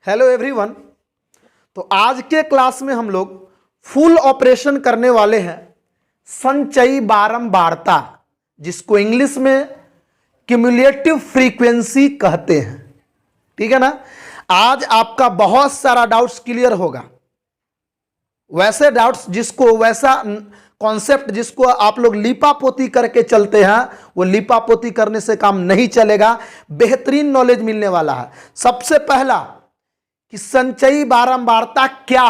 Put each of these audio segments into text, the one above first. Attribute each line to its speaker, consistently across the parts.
Speaker 1: Hello everyone. तो आज के क्लास में हम लोग फुल ऑपरेशन करने वाले हैं संचयी बारंबारता, जिसको इंग्लिश में क्यूमुलेटिव फ्रीक्वेंसी कहते हैं। ठीक है ना। आज आपका बहुत सारा डाउट्स क्लियर होगा। वैसे डाउट्स जिसको वैसा कॉन्सेप्ट जिसको आप लोग लीपापोती करके चलते हैं, वो लीपापोती करने से काम नहीं चलेगा। बेहतरीन नॉलेज मिलने वाला है। सबसे पहला कि संचयी बारंबारता क्या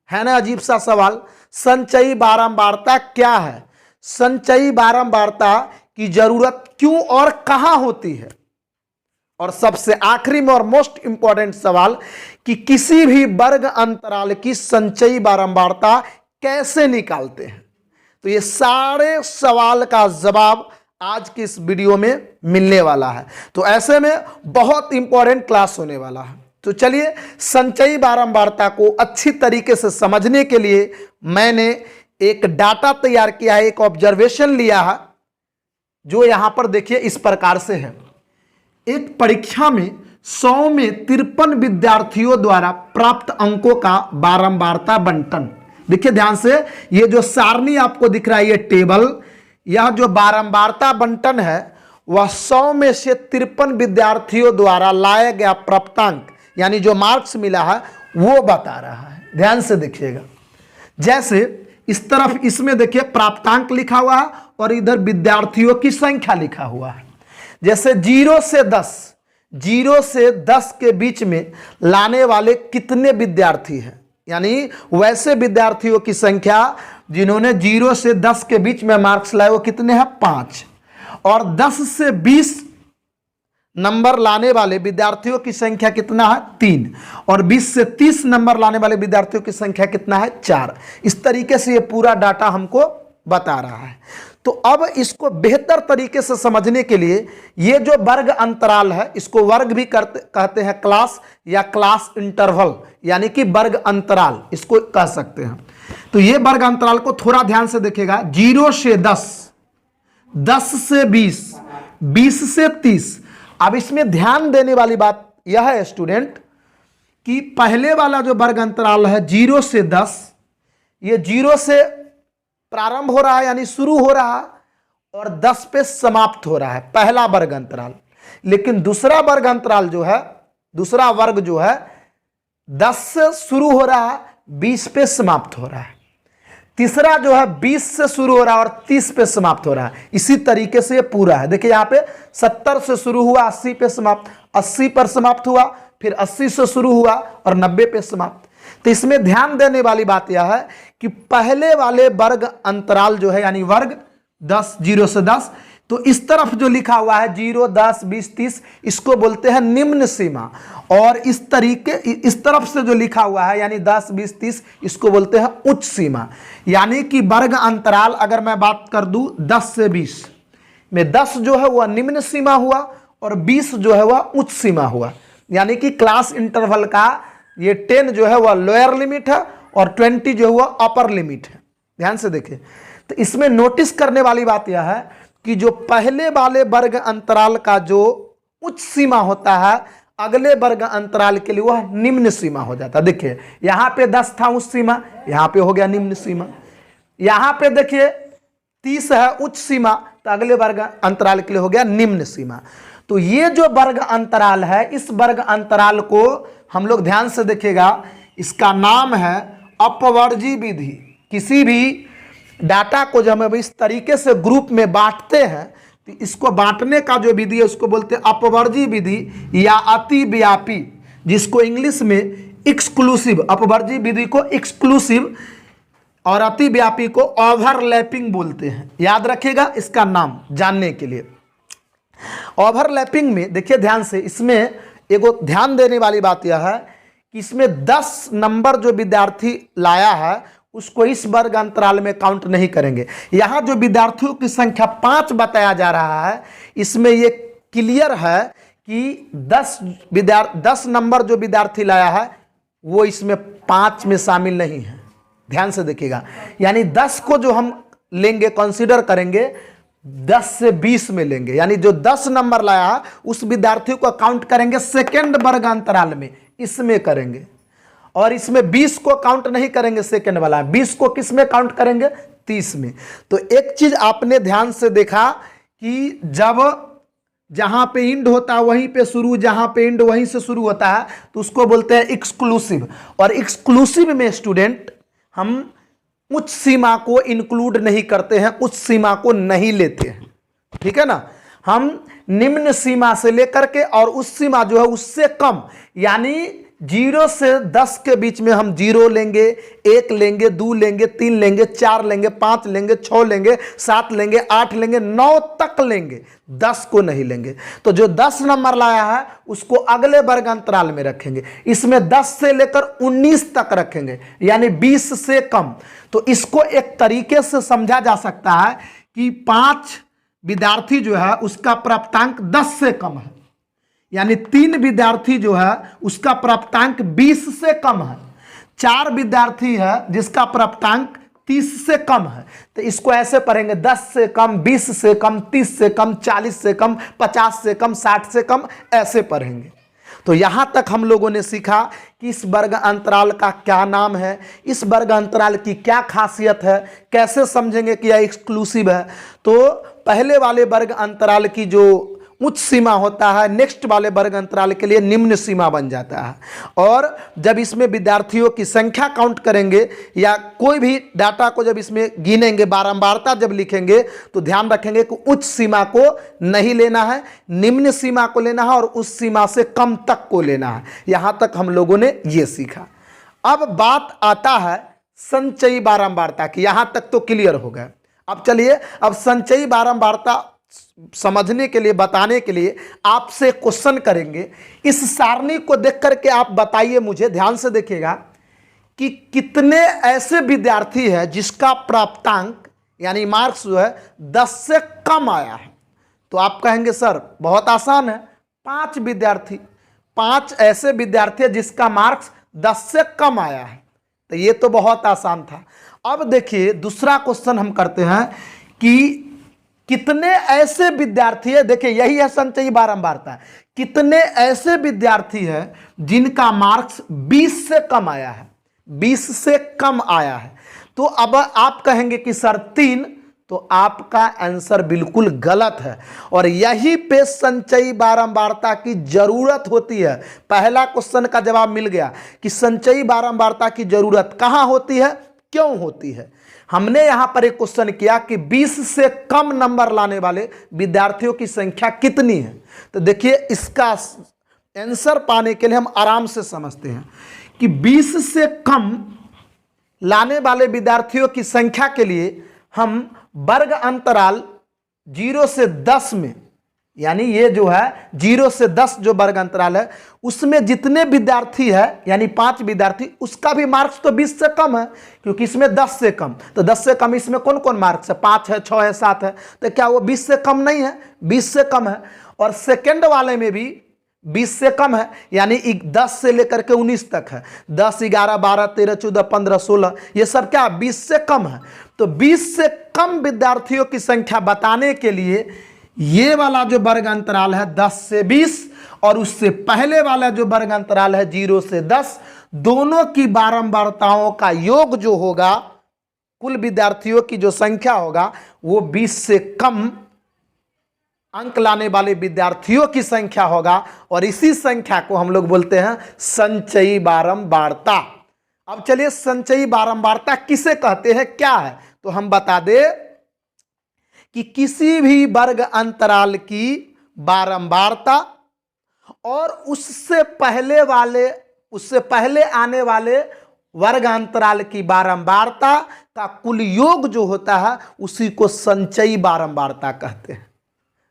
Speaker 1: है ना। अजीब सा सवाल, संचयी बारंबारता क्या है, संचयी बारंबारता की जरूरत क्यों और कहां होती है। और सबसे आखिरी में और मोस्ट इंपॉर्टेंट सवाल कि किसी भी वर्ग अंतराल की संचयी बारंबारता कैसे निकालते हैं। तो ये सारे सवाल का जवाब आज की इस वीडियो में मिलने वाला है। तो ऐसे में बहुत इंपॉर्टेंट क्लास होने वाला है। तो चलिए, संचयी बारंबारता को अच्छी तरीके से समझने के लिए मैंने एक डाटा तैयार किया है, एक ऑब्जर्वेशन लिया है, जो यहां पर देखिए इस प्रकार से है। एक परीक्षा में 100 में 53 विद्यार्थियों द्वारा प्राप्त अंकों का बारंबारता बंटन। देखिए ध्यान से, ये जो सारणी आपको दिख रहा है, ये टेबल, यह जो बारंबारता बंटन है वह 100 में से 53 विद्यार्थियों द्वारा लाया गया प्राप्तांक यानी जो मार्क्स मिला है वो बता रहा है। ध्यान से देखिएगा, जैसे इस तरफ इसमें देखिए प्राप्तांक लिखा हुआ है और इधर विद्यार्थियों की संख्या लिखा हुआ है। जैसे 0 से 10 के बीच में लाने वाले कितने विद्यार्थी हैं, यानी वैसे विद्यार्थियों की संख्या जिन्होंने 0 से 10 के बीच में मार्क्स लाए वो कितने हैं, 5। और 10 से 20 नंबर लाने वाले विद्यार्थियों की संख्या कितना है, 3। और 20 से 30 नंबर लाने वाले विद्यार्थियों की संख्या कितना है, 4। इस तरीके से ये पूरा डाटा हमको बता रहा है। तो अब इसको बेहतर तरीके से समझने के लिए ये जो वर्ग अंतराल है, इसको वर्ग भी कहते हैं क्लास या क्लास इंटरवल, यानी कि वर्ग अंतराल इसको कह सकते हैं। तो ये वर्ग अंतराल को थोड़ा ध्यान से देखेगा। 0 से 10, 10 से 20, 20 से 30। अब इसमें ध्यान देने वाली बात यह है स्टूडेंट कि पहले वाला जो वर्ग अंतराल है 0 से 10, ये 0 से प्रारंभ हो रहा है यानी शुरू हो रहा है और 10 पे समाप्त हो रहा है, पहला वर्ग अंतराल। लेकिन दूसरा वर्ग अंतराल जो है, दूसरा वर्ग जो है 10 से शुरू हो रहा है, 20 पे समाप्त हो रहा है। तीसरा जो है 20 से शुरू हो रहा है और 30 पे समाप्त हो रहा है। इसी तरीके से ये पूरा है। देखिए यहाँ पे 70 से शुरू हुआ, 80 पे समाप्त, 80 पर समाप्त हुआ, फिर 80 से शुरू हुआ और 90 पे समाप्त। तो इसमें ध्यान देने वाली बात यह है कि पहले वाले वर्ग अंतराल जो है यानी वर्ग 10, 0 से 10, तो इस तरफ जो लिखा हुआ है 0, 10, 20, 30, इसको बोलते हैं निम्न सीमा। और इस तरफ से जो लिखा हुआ है यानी 10, 20, 30, इसको बोलते हैं उच्च सीमा। यानी कि वर्ग अंतराल अगर मैं बात कर दूं 10 से 20 में, 10 जो है वह निम्न सीमा हुआ और 20 जो है वह उच्च सीमा हुआ। यानी कि क्लास इंटरवल का ये 10 जो है वह लोअर लिमिट है और 20 जो है वह अपर लिमिट है। ध्यान से देखिए। तो इसमें नोटिस करने वाली बात यह है कि जो पहले वाले वर्ग अंतराल का जो उच्च सीमा होता है, अगले वर्ग अंतराल के लिए वह निम्न सीमा हो जाता है। देखिए यहां पे 10 था उच्च सीमा, यहां पे हो गया निम्न सीमा। यहां पे देखिए 30 है उच्च सीमा, तो अगले वर्ग अंतराल के लिए हो गया निम्न सीमा। तो ये जो वर्ग अंतराल है, इस वर्ग अंतराल को हम लोग ध्यान से देखिएगा, इसका नाम है अपवर्जी विधि। किसी भी डाटा को जब हम इस तरीके से ग्रुप में बांटते हैं, तो इसको बांटने का जो विधि है उसको बोलते हैं अपवर्जी विधि या अतिव्यापी, जिसको इंग्लिश में एक्सक्लूसिव, अपवर्जी विधि को एक्सक्लूसिव और अतिव्यापी को ओवरलैपिंग बोलते हैं। याद रखिएगा इसका नाम जानने के लिए। ओवरलैपिंग में देखिए ध्यान से, इसमें एगो ध्यान देने वाली बात यह है कि इसमें 10 नंबर जो विद्यार्थी लाया है उसको इस वर्ग अंतराल में काउंट नहीं करेंगे। यहां जो विद्यार्थियों की संख्या 5 बताया जा रहा है, इसमें ये क्लियर है कि 10 नंबर जो विद्यार्थी लाया है वो इसमें 5 में शामिल नहीं है। ध्यान से देखिएगा, यानी 10 को जो हम लेंगे, कंसीडर करेंगे, 10 से 20 में लेंगे, यानी जो 10 नंबर लाया उस विद्यार्थी को काउंट करेंगे सेकेंड वर्ग अंतराल में, इसमें करेंगे। और इसमें 20 को काउंट नहीं करेंगे सेकेंड वाला, 20 को किस में काउंट करेंगे, 30 में। तो एक चीज आपने ध्यान से देखा कि जब जहां पे इंड होता है वहीं पे शुरू, जहां पे इंड वहीं से शुरू होता है, तो उसको बोलते हैं एक्सक्लूसिव। और एक्सक्लूसिव में स्टूडेंट हम उच्च सीमा को इंक्लूड नहीं करते हैं, उच्च सीमा को नहीं लेते हैं, ठीक है ना। हम निम्न सीमा से लेकर के और उस सीमा जो है उससे कम, यानी 0 से 10 के बीच में हम 0 लेंगे, 1 लेंगे, 2 लेंगे, 3 लेंगे, 4 लेंगे, 5 लेंगे, 6 लेंगे, 7 लेंगे, 8 लेंगे, 9 तक लेंगे, 10 को नहीं लेंगे। तो जो 10 नंबर लाया है उसको अगले वर्ग अंतराल में रखेंगे, इसमें 10 से लेकर 19 तक रखेंगे, यानी 20 से कम। तो इसको एक तरीके से समझा जा सकता है कि 5 विद्यार्थी जो है उसका प्राप्तांक 10 से कम है, यानी 3 विद्यार्थी जो है उसका प्राप्तांक 20 से कम है, 4 विद्यार्थी है जिसका प्राप्तांक 30 से कम है। तो इसको ऐसे पढ़ेंगे 10 से कम, 20 से कम, 30 से कम, 40 से कम, 50 से कम, 60 से कम, ऐसे पढ़ेंगे। तो यहाँ तक हम लोगों ने सीखा कि इस वर्ग अंतराल का क्या नाम है, इस वर्ग अंतराल की क्या खासियत है, कैसे समझेंगे कि यह एक्सक्लूसिव है। तो पहले वाले वर्ग अंतराल की जो उच्च सीमा होता है, नेक्स्ट वाले वर्ग अंतराल के लिए निम्न सीमा बन जाता है। और जब इसमें विद्यार्थियों की संख्या काउंट करेंगे या कोई भी डाटा को जब इसमें गिनेंगे, बारंबारता जब लिखेंगे, तो ध्यान रखेंगे कि उच्च सीमा को नहीं लेना है, निम्न सीमा को लेना है और उस सीमा से कम तक को लेना है। यहां तक हम लोगों ने यह सीखा। अब बात आता है संचयी बारंबारता की। यहां तक तो क्लियर हो गया। अब चलिए, अब संचयी बारंबारता समझने के लिए, बताने के लिए आपसे क्वेश्चन करेंगे। इस सारणी को देख करके आप बताइए मुझे, ध्यान से देखिएगा, कि कितने ऐसे विद्यार्थी हैं जिसका प्राप्तांक यानी मार्क्स जो है 10 से कम आया है। तो आप कहेंगे सर बहुत आसान है, 5 विद्यार्थी, 5 ऐसे विद्यार्थी हैं जिसका मार्क्स 10 से कम आया है। तो ये तो बहुत आसान था। अब देखिए दूसरा क्वेश्चन हम करते हैं कि कितने ऐसे विद्यार्थी है, देखिए यही है संचयी बारंबारता, कितने ऐसे विद्यार्थी हैं जिनका मार्क्स 20 से कम आया है, 20 से कम आया है। तो अब आप कहेंगे कि सर 3, तो आपका आंसर बिल्कुल गलत है। और यही पे संचयी बारंबारता की जरूरत होती है। पहला क्वेश्चन का जवाब मिल गया कि संचयी बारंबारता की जरूरत कहां होती है, क्यों होती है। हमने यहां पर एक क्वेश्चन किया कि 20 से कम नंबर लाने वाले विद्यार्थियों की संख्या कितनी है। तो देखिए इसका आंसर पाने के लिए हम आराम से समझते हैं कि 20 से कम लाने वाले विद्यार्थियों की संख्या के लिए हम वर्ग अंतराल 0 से 10 में, यानी ये जो है 0 से 10 जो वर्ग अंतराल है उसमें जितने विद्यार्थी है यानी 5 विद्यार्थी, उसका भी मार्क्स तो 20 से कम है, क्योंकि इसमें 10 से कम। तो 10 से कम इसमें कौन कौन मार्क्स है, 5 है, 6 है, 7 है। तो क्या वो 20 से कम नहीं है, 20 से कम है। और सेकेंड वाले में भी 20 से कम है, यानी 10 से लेकर के 19 तक है, 10, 11, 12, 13, 14, 15, 16, ये सब क्या 20 से कम है। तो 20 से कम विद्यार्थियों की संख्या बताने के लिए ये वाला जो वर्ग अंतराल है 10 से 20 और उससे पहले वाला जो वर्ग अंतराल है 0 से 10, दोनों की बारंबारताओं का योग जो होगा, कुल विद्यार्थियों की जो संख्या होगा, वो 20 से कम अंक लाने वाले विद्यार्थियों की संख्या होगा। और इसी संख्या को हम लोग बोलते हैं संचयी बारंबारता। अब चलिए संचयी बारंबारता किसे कहते हैं, क्या है, तो हम बता दें कि किसी भी वर्ग अंतराल की बारंबारता और उससे पहले आने वाले वर्ग अंतराल की बारंबारता का कुल योग जो होता है उसी को संचयी बारंबारता कहते हैं।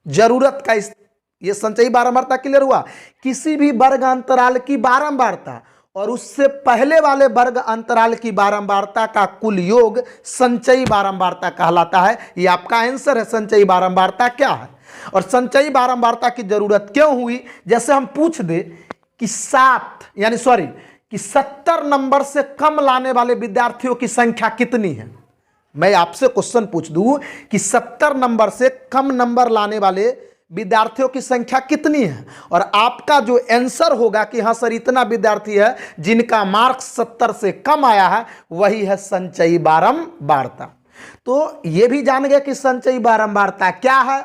Speaker 1: जरूरत का ये संचयी बारंबारता क्लियर हुआ। किसी भी वर्ग अंतराल की बारंबारता और उससे पहले वाले वर्ग अंतराल की बारंबारता का कुल योग संचयी बारंबारता कहलाता है। ये आपका आंसर है, संचयी बारंबारता क्या है। और संचयी बारंबारता की जरूरत क्यों हुई, जैसे हम पूछ दे कि 70 नंबर से कम लाने वाले विद्यार्थियों की संख्या कितनी है, मैं आपसे क्वेश्चन पूछ दूं कि 70 नंबर से कम नंबर लाने वाले विद्यार्थियों की संख्या कितनी है, और आपका जो आंसर होगा कि हाँ सर इतना विद्यार्थी है जिनका मार्क्स 70 से कम आया है, वही है संचयी बारंबारता। तो ये भी जान गए कि संचयी बारंबारता क्या है,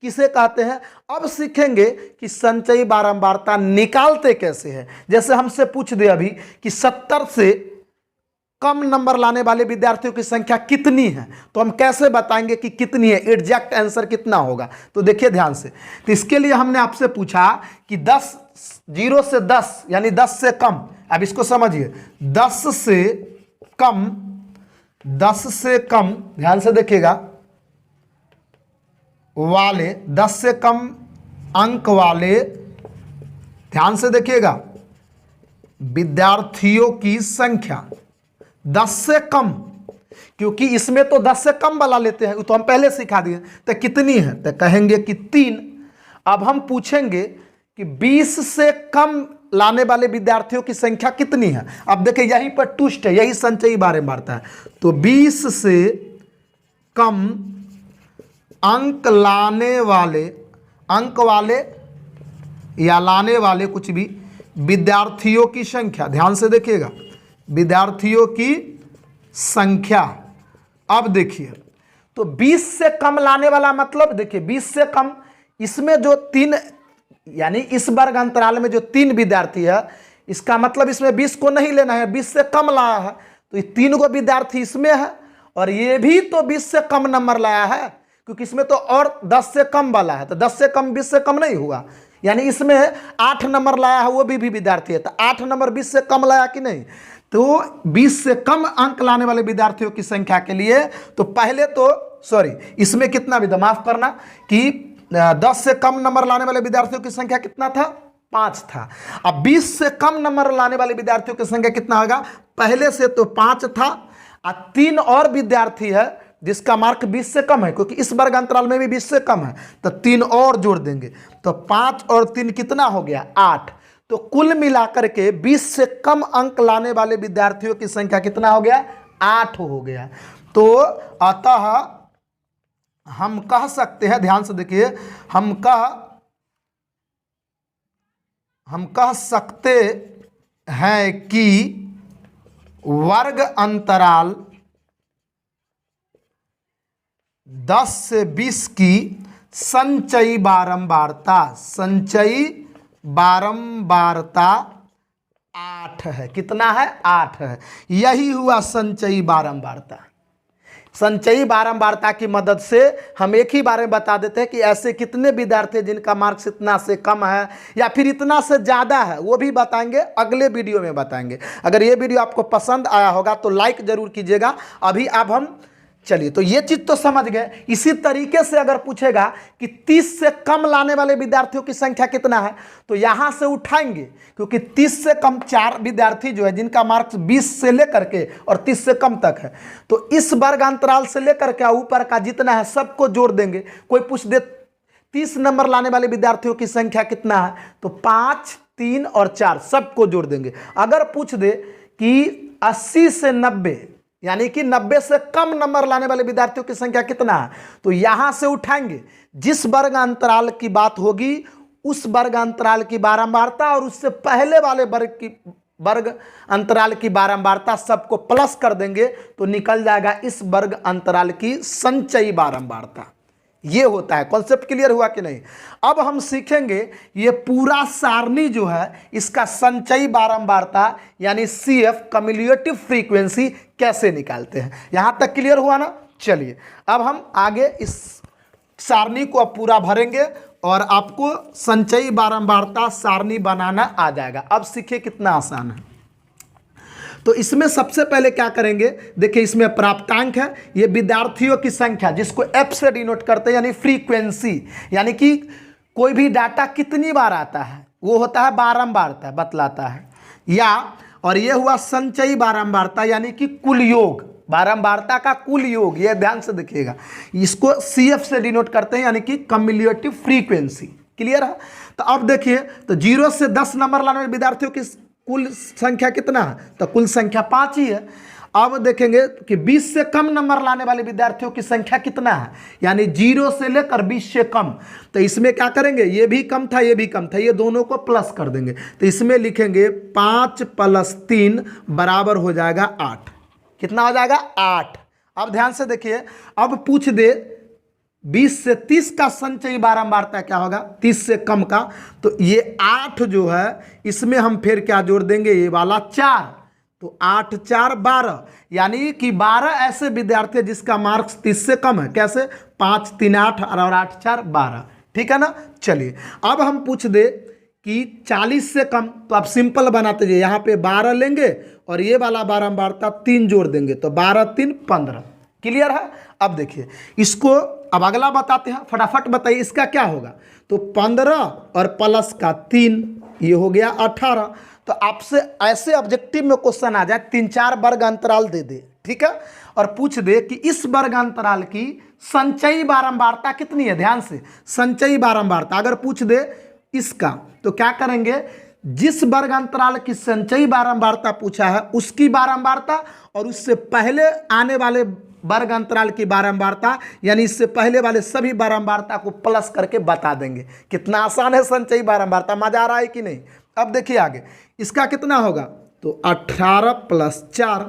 Speaker 1: किसे कहते हैं। अब सीखेंगे कि संचयी बारंबारता निकालते कैसे हैं। जैसे हमसे पूछ दे अभी कि 70 से कम नंबर लाने वाले विद्यार्थियों की संख्या कितनी है, तो हम कैसे बताएंगे कि कितनी है, एग्जैक्ट आंसर कितना होगा। तो देखिए ध्यान से, तो इसके लिए हमने आपसे पूछा कि 0 से 10 यानी 10 से कम। अब इसको समझिए, 10 से कम, 10 से कम, ध्यान से देखिएगा, वाले 10 से कम अंक वाले, ध्यान से देखिएगा, विद्यार्थियों की संख्या 10 से कम, क्योंकि इसमें तो 10 से कम वाला लेते हैं, तो हम पहले सिखा दिए। तो कितनी है, तो कहेंगे कि 3। अब हम पूछेंगे कि 20 से कम लाने वाले विद्यार्थियों की संख्या कितनी है। अब देखिए यहीं पर ट्विस्ट है, यही संचयी बारंबारता है। तो 20 से कम अंक लाने वाले, अंक वाले या लाने वाले कुछ भी विद्यार्थियों की संख्या, ध्यान से देखिएगा, विद्यार्थियों की संख्या। अब देखिए, तो 20 से कम लाने वाला मतलब देखिए 20 से कम, इसमें जो 3 यानी इस वर्ग अंतराल में जो 3 विद्यार्थी है, इसका मतलब इसमें 20 को नहीं लेना है, 20 से कम लाया है, तो ये 3 गो विद्यार्थी इसमें है, और ये भी तो 20 से कम नंबर लाया है, क्योंकि इसमें तो और 10 से कम वाला है, तो 10 से कम 20 से कम नहीं हुआ, यानी इसमें 8 नंबर लाया है, वो भी विद्यार्थी है, तो 8 नंबर 20 से कम लाया कि नहीं। तो 20 से कम अंक लाने वाले विद्यार्थियों की संख्या के लिए तो पहले तो इसमें कितना भी, माफ करना, कि 10 से कम नंबर लाने वाले विद्यार्थियों की संख्या कितना था, 5 था। अब 20 से कम नंबर लाने वाले विद्यार्थियों की संख्या कितना होगा, पहले से तो 5 था, और 3 और विद्यार्थी है जिसका मार्क 20 से कम है, क्योंकि इस वर्ग अंतराल में भी 20 से कम है, तो 3 और जोड़ देंगे, तो 5 और 3 कितना हो गया, 8। तो कुल मिलाकर के 20 से कम अंक लाने वाले विद्यार्थियों की संख्या कितना हो गया, 8 हो गया। तो अतः हम कह सकते हैं, ध्यान से देखिए, हम कह सकते हैं कि वर्ग अंतराल 10 से 20 की संचयी बारंबारता 8 है। कितना है, 8 है। यही हुआ संचयी बारंबारता। संचयी बारंबारता की मदद से हम एक ही बारे में बता देते हैं कि ऐसे कितने विद्यार्थी हैं जिनका मार्क्स इतना से कम है या फिर इतना से ज़्यादा है, वो भी बताएंगे, अगले वीडियो में बताएंगे। अगर ये वीडियो आपको पसंद आया होगा तो लाइक ज़रूर कीजिएगा। अभी अब हम चलिए, तो ये चीज़ तो समझ गए। इसी तरीके से अगर पूछेगा कि 30 से कम लाने वाले विद्यार्थियों की संख्या कितना है, तो यहाँ से उठाएंगे, क्योंकि 30 से कम 4 विद्यार्थी जो है जिनका मार्क्स 20 से लेकर के और 30 से कम तक है, तो इस वर्ग अंतराल से लेकर के ऊपर का जितना है सबको जोड़ देंगे। कोई पूछ दे 30 नंबर लाने वाले विद्यार्थियों की संख्या कितना है, तो 5, 3 और 4 सबको जोड़ देंगे। अगर पूछ दे कि 80 से 90 यानी कि 90 से कम नंबर लाने वाले विद्यार्थियों की संख्या कितना है, तो यहां से उठाएंगे, जिस वर्ग अंतराल की बात होगी उस वर्ग अंतराल की बारंबारता और उससे पहले वाले वर्ग अंतराल की बारंबारता सबको प्लस कर देंगे, तो निकल जाएगा इस वर्ग अंतराल की संचयी बारंबारता। ये होता है। कॉन्सेप्ट क्लियर हुआ कि नहीं। अब हम सीखेंगे ये पूरा सारणी जो है इसका संचयी बारंबारता यानी CF कम्युलेटिव फ्रीक्वेंसी कैसे निकालते हैं। यहां तक क्लियर हुआ ना। चलिए अब हम आगे इस सारणी को अब पूरा भरेंगे और आपको संचयी बारंबारता सारणी बनाना आ जाएगा। अब सीखिए कितना आसान है। तो इसमें सबसे पहले क्या करेंगे, देखिए इसमें प्राप्तांक है, ये विद्यार्थियों की संख्या जिसको F से डिनोट करते हैं, यानी फ्रीक्वेंसी, यानी कि कोई भी डाटा कितनी बार आता है वो होता है बारंबारता, बतलाता है। या और ये हुआ संचयी बारंबारता यानी कि कुल योग, बारंबारता का कुल योग, ये ध्यान से देखिएगा, इसको CF से डिनोट करते हैं यानी कि कम्युलेटिव फ्रीक्वेंसी। क्लियर है। तो अब देखिए, तो 0 से 10 नंबर लाने वाले विद्यार्थियों की कुल संख्या कितना है, तो कुल संख्या 5 ही है। अब देखेंगे कि 20 से कम नंबर लाने वाले विद्यार्थियों की संख्या कितना है, यानी 0 से लेकर 20 से कम। तो इसमें क्या करेंगे, ये भी कम था ये भी कम था, ये दोनों को प्लस कर देंगे। तो इसमें लिखेंगे 5 + 3 बराबर हो जाएगा 8। कितना हो जाएगा, 8। अब ध्यान से देखिए, अब पूछ दे 20 से 30 का संचयी बारंबारता क्या होगा, 30 से कम का। तो ये 8 जो है इसमें हम फिर क्या जोड़ देंगे, ये वाला 4। तो 8 × 4 = 12, यानी कि 12 ऐसे विद्यार्थी हैं जिसका मार्क्स 30 से कम है। कैसे, 5 × 3 = 8 और 8 × 4 = 12। ठीक है ना। चलिए अब हम पूछ दे कि 40 से कम, तो आप सिंपल बनाते जाइए, यहाँ पे 12 लेंगे और ये वाला बारंबारता 3 जोड़ देंगे, तो 12 × 3 = 15। क्लियर है। अब देखिए इसको, अब अगला बताते हैं, फटाफट बताइए इसका क्या होगा। तो 15 और प्लस का 3, ये हो गया 18। तो आपसे ऐसे ऑब्जेक्टिव में क्वेश्चन आ जाए 3-4 वर्ग अंतराल दे दे, ठीक है, और पूछ दे कि इस वर्ग अंतराल की संचयी बारंबारता कितनी है। ध्यान से, संचयी बारंबारता अगर पूछ दे इसका, तो क्या करेंगे, जिस वर्ग अंतराल की संचयी बारंबारता पूछा है उसकी बारंबारता और उससे पहले आने वाले वर्ग अंतराल की बारंबारता, यानी इससे पहले वाले सभी बारंबारता को प्लस करके बता देंगे। कितना आसान है संचयी बारंबारता, मजा आ रहा है कि नहीं। अब देखिए आगे इसका कितना होगा, तो 18 + 4,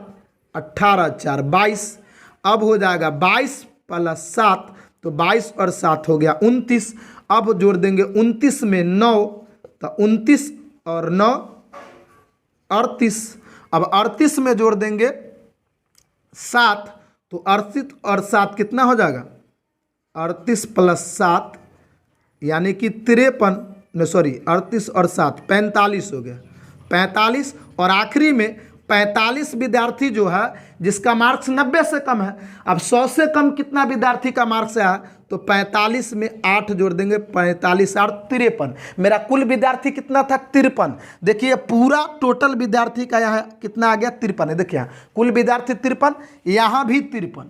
Speaker 1: 18 × 4 = 22। अब हो जाएगा 22 + 7, तो 22 और 7 हो गया 29। अब जोड़ देंगे 29 में 9, तो 29 और 9 38। अब 38 में जोड़ देंगे 7, तो 38 और 7 कितना हो जाएगा, 38 + 7 यानी कि 53, नहीं सॉरी 38 और 7 45 हो गया, 45। और आखिरी में 45 विद्यार्थी जो है जिसका मार्क्स 90 से कम है। अब 100 से कम कितना विद्यार्थी का मार्क्स है, तो 45 में 8 जोड़ देंगे, 45 और 53। मेरा कुल विद्यार्थी कितना था, 53। देखिए पूरा टोटल विद्यार्थी का यहाँ कितना आ गया, 53 है। देखिए यहाँ कुल विद्यार्थी 53, यहाँ भी 53।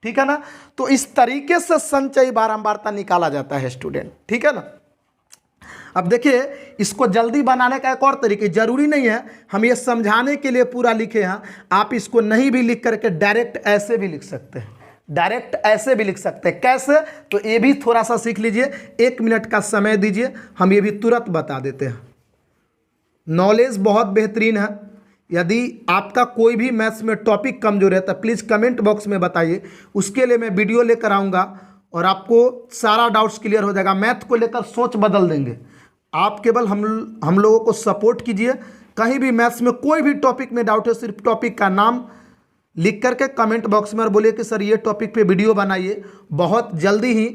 Speaker 1: ठीक है ना। तो इस तरीके से संचयी बारंबारता निकाला जाता है स्टूडेंट, ठीक है ना। अब देखिए इसको जल्दी बनाने का एक और तरीके, जरूरी नहीं है हम ये समझाने के लिए पूरा लिखे हैं, आप इसको नहीं भी लिख करके डायरेक्ट ऐसे भी लिख सकते हैं, डायरेक्ट ऐसे भी लिख सकते हैं। कैसे, तो ये भी थोड़ा सा सीख लीजिए, 1 मिनट का समय दीजिए, हम ये भी तुरंत बता देते हैं। नॉलेज बहुत बेहतरीन है। यदि आपका कोई भी मैथ्स में टॉपिक कमजोर है तो प्लीज़ कमेंट बॉक्स में बताइए, उसके लिए मैं वीडियो लेकर आऊँगा और आपको सारा डाउट्स क्लियर हो जाएगा। मैथ को लेकर सोच बदल देंगे आप। केवल हम लोगों को सपोर्ट कीजिए। कहीं भी मैथ्स में कोई भी टॉपिक में डाउट है, सिर्फ टॉपिक का नाम लिख करके कमेंट बॉक्स में और बोलिए कि सर ये टॉपिक पे वीडियो बनाइए। बहुत जल्दी ही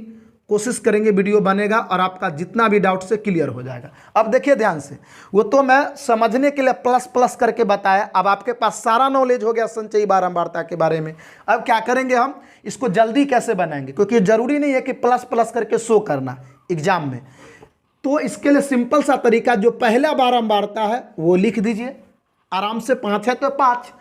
Speaker 1: कोशिश करेंगे वीडियो बनेगा और आपका जितना भी डाउट से क्लियर हो जाएगा। अब देखिए ध्यान से, वो तो मैं समझने के लिए प्लस प्लस करके बताया। अब आपके पास सारा नॉलेज हो गया संचयी बारंबारता के बारे में। अब क्या करेंगे, हम इसको जल्दी कैसे बनाएंगे, क्योंकि जरूरी नहीं है कि प्लस प्लस करके शो करना एग्जाम में। तो इसके लिए सिंपल सा तरीका, जो पहला बारंबारता है वो लिख दीजिए आराम से, 5 है तो 5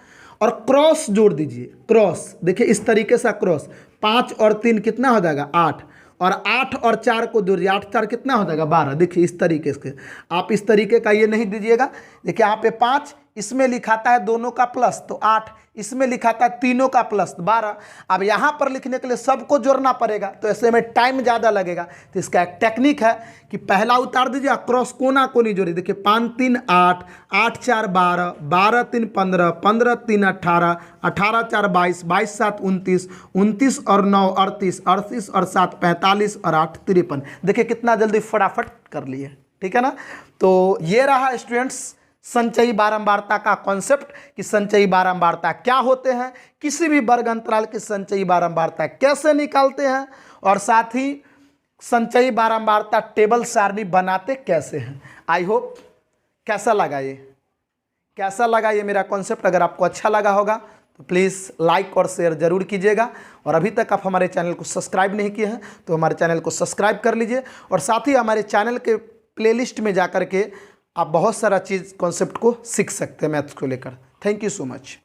Speaker 1: और क्रॉस जोड़ दीजिए। क्रॉस देखिए इस तरीके से क्रॉस, 5 और 3 कितना हो जाएगा 8, और 8 और 4 को जोड़िए, 8 4 कितना हो जाएगा 12। देखिए इस तरीके से आप इस तरीके का ये नहीं दीजिएगा। देखिए यहाँ पे 5, इसमें लिखाता है दोनों का प्लस तो 8, इसमें लिखाता है तीनों का प्लस 12। अब यहाँ पर लिखने के लिए सबको जोड़ना पड़ेगा, तो ऐसे में टाइम ज़्यादा लगेगा। तो इसका एक टेक्निक है कि पहला उतार दीजिए, क्रॉस कोना को नहीं जोड़िए। देखिए 5 3 8, 8 4 12, 12 3 15, 15 3 18, 18 4 22, 22 7 29, 29 और 9 38, 38 और 7 45 और 8 53। देखिए कितना जल्दी फटाफट कर लिए, ठीक है ना। तो ये रहा स्टूडेंट्स संचयी बारंबारता का कॉन्सेप्ट कि संचयी बारंबारता क्या होते हैं, किसी भी वर्ग अंतराल की संचयी बारंबारता कैसे निकालते हैं, और साथ ही संचयी बारंबारता टेबल सारणी बनाते कैसे हैं। आई होप कैसा लगा ये मेरा कॉन्सेप्ट। अगर आपको अच्छा लगा होगा तो प्लीज़ लाइक और शेयर ज़रूर कीजिएगा, और अभी तक आप हमारे चैनल को सब्सक्राइब नहीं किए हैं तो हमारे चैनल को सब्सक्राइब कर लीजिए, और साथ ही हमारे चैनल के प्लेलिस्ट में जा कर के आप बहुत सारा चीज़ कॉन्सेप्ट को सीख सकते हैं मैथ्स को लेकर। Thank you so much.